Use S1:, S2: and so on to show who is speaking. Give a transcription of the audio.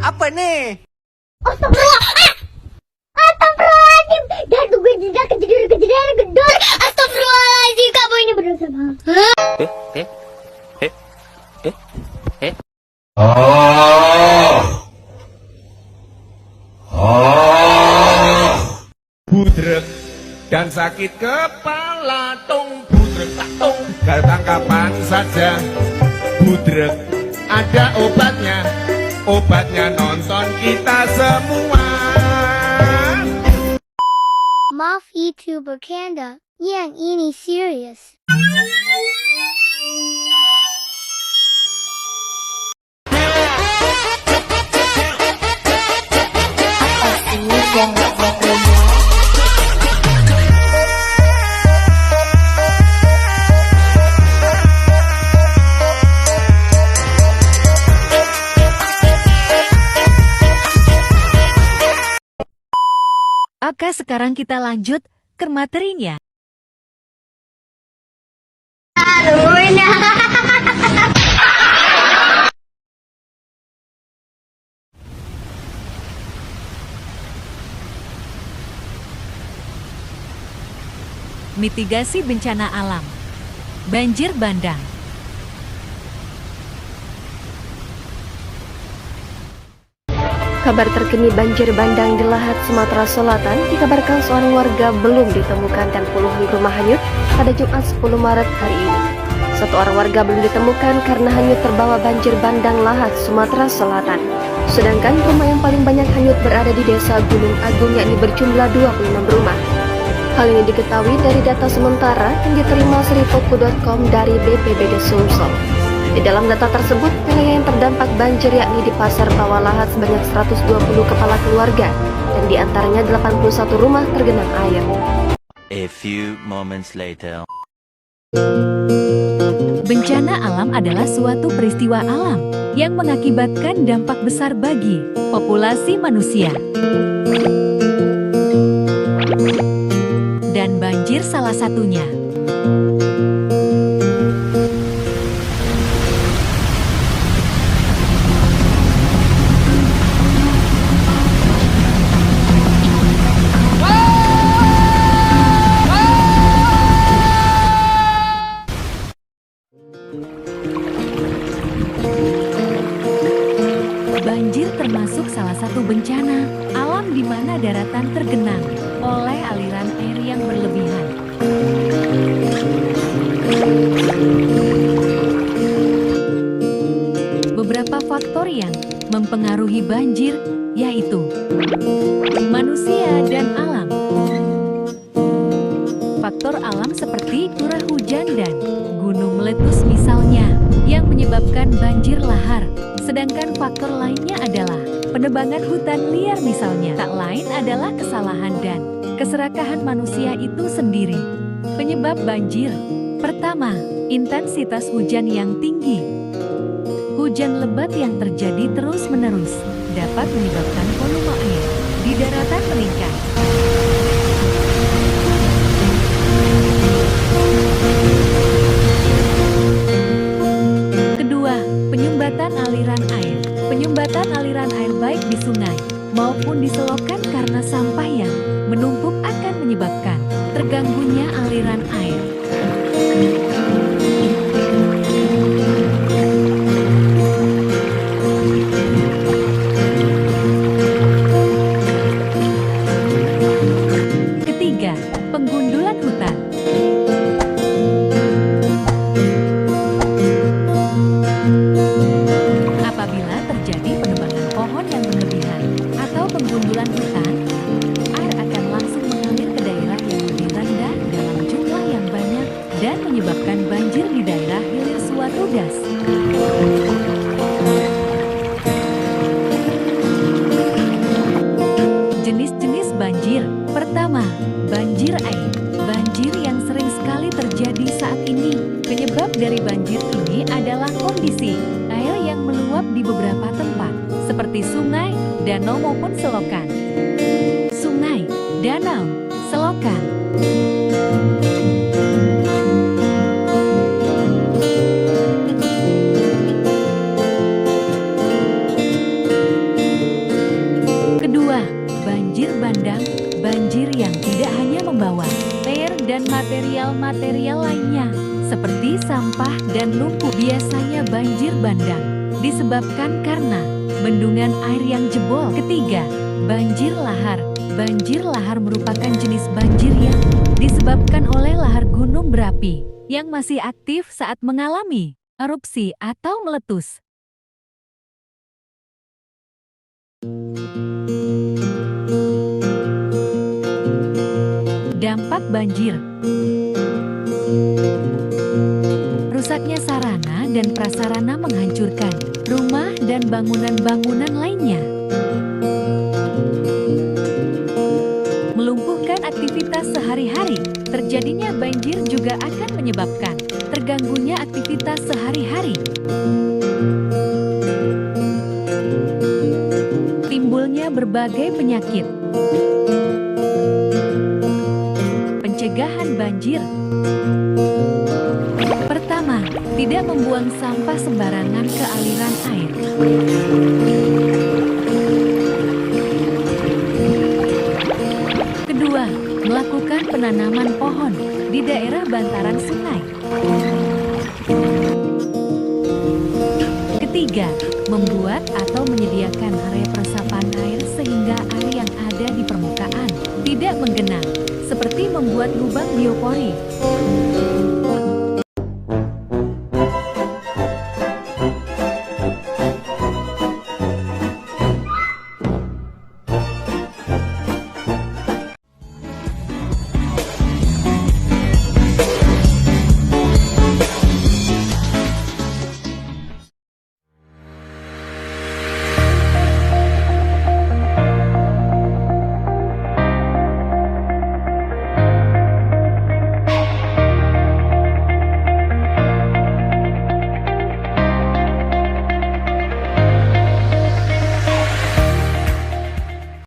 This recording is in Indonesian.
S1: Apa nih?
S2: Astagfirullah. Astagfirullahaladzim. Dan gue tidak kejadian gedor. Astagfirullahaladzim. Kamu ini berdosa banget.
S3: Budrek dan sakit kepala tung budrek tak tung datang kapan saja. Budrek ada obatnya nonton kita semua.
S2: Maaf YouTuber Kanda, yang ini serius. Apa sih yang gak mau ngomong?
S4: Oke, sekarang kita lanjut ke materinya. Mitigasi bencana alam. Banjir bandang.
S5: Kabar terkini banjir bandang di Lahat, Sumatera Selatan dikabarkan seorang warga belum ditemukan dan puluhan rumah hanyut pada Jumat 10 Maret hari ini. Satu orang warga belum ditemukan karena hanyut terbawa banjir bandang Lahat, Sumatera Selatan. Sedangkan rumah yang paling banyak hanyut berada di Desa Gunung Agung, yakni berjumlah 26 rumah. Hal ini diketahui dari data sementara yang diterima serifoku.com dari BPBD Sumsel. Di dalam data tersebut, wilayah yang terdampak banjir yakni di Pasar Bawah Lahat sebanyak 120 kepala keluarga dan diantaranya 81 rumah tergenang air.
S6: A few moments later.
S4: Bencana alam adalah suatu peristiwa alam yang mengakibatkan dampak besar bagi populasi manusia. Dan banjir salah satunya. Banjir termasuk salah satu bencana alam di mana daratan tergenang oleh aliran air yang berlebihan. Beberapa faktor yang mempengaruhi banjir yaitu manusia dan alam. Faktor alam seperti curah hujan dan gunung meletus misalnya yang menyebabkan banjir lahar. Sedangkan faktor lainnya adalah penebangan hutan liar misalnya. Tak lain adalah kesalahan dan keserakahan manusia itu sendiri. Penyebab banjir. Pertama, intensitas hujan yang tinggi. Hujan lebat yang terjadi terus-menerus dapat menyebabkan volume air di daratan meningkat. Kedua, penyumbatan aliran air. Penyumbatan aliran air baik di sungai maupun di selokan karena sampah yang menumpuk akan menyebabkan terganggunya aliran air. Ketiga, penggundulan hutan. Apabila terjadi penebangan pohon yang berlebihan atau penggundulan hutan, air akan langsung mengalir ke daerah yang lebih rendah dalam jumlah yang banyak dan menyebabkan banjir di daerah hilir suatu das. Jenis-jenis banjir. Pertama, banjir air. Banjir yang sering sekali terjadi saat ini. Penyebab dari banjir ini adalah kondisi air yang meluap di beberapa tempat, seperti sungai, danau maupun selokan. Sungai, danau, selokan. material lainnya, seperti sampah dan lumpur. Biasanya banjir bandang disebabkan karena bendungan air yang jebol. Ketiga, banjir lahar. Banjir lahar merupakan jenis banjir yang disebabkan oleh lahar gunung berapi yang masih aktif saat mengalami erupsi atau meletus. Dampak banjir. Rusaknya sarana dan prasarana menghancurkan rumah dan bangunan-bangunan lainnya. Melumpuhkan aktivitas sehari-hari. Terjadinya banjir juga akan menyebabkan terganggunya aktivitas sehari-hari. Timbulnya berbagai penyakit. Pencegahan banjir. Pertama, tidak membuang sampah sembarangan ke aliran air. Kedua, melakukan penanaman pohon di daerah bantaran sungai. Ketiga, membuat atau menyediakan area peresapan air sehingga air yang ada di permukaan tidak menggenang, seperti membuat lubang biopori.